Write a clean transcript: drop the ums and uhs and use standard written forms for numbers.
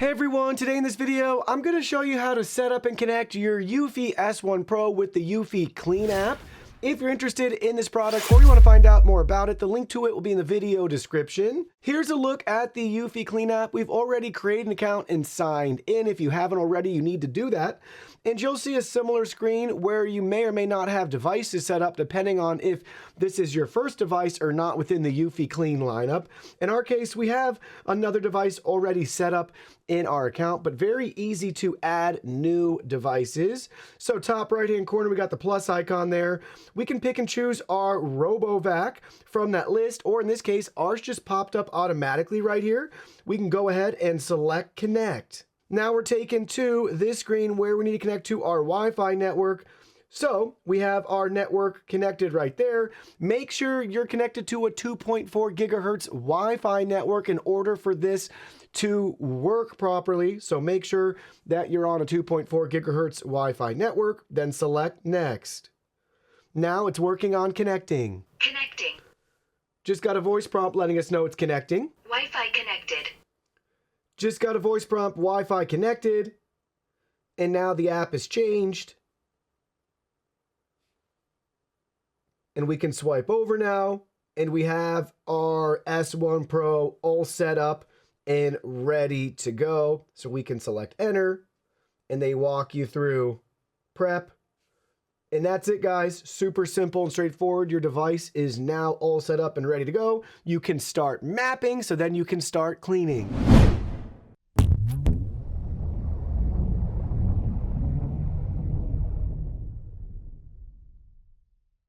Hey everyone, today in this video, I'm going to show you how to set up and connect your eufy S1 Pro with the eufy Clean app. If you're interested in this product or you want to find out more about it, the link to it will be in the video description. Here's a look at the eufy Clean app. We've already created an account and signed in. If you haven't already, you need to do that. And you'll see a similar screen where you may or may not have devices set up depending on if this is your first device or not within the eufy Clean lineup. In our case, we have another device already set up in our account, but very easy to add new devices. So top right hand corner, we got the plus icon there. We can pick and choose our RoboVac from that list, or in this case, ours just popped up automatically right here. We can go ahead and select connect. Now we're taken to this screen where we need to connect to our Wi-Fi network. So we have our network connected right there. Make sure you're connected to a 2.4 gigahertz Wi-Fi network in order for this to work properly. So make sure that you're on a 2.4 gigahertz Wi-Fi network, then select next. Now it's working on connecting. Connecting. Just got a voice prompt letting us know it's connecting. Wi-Fi connected. Just got a voice prompt, Wi-Fi connected. And now the app has changed. And we can swipe over now. And we have our S1 Pro all set up and ready to go. So we can select enter. And they walk you through prep. And that's it, guys. Super simple and straightforward. Your device is now all set up and ready to go. You can start mapping, so then you can start cleaning.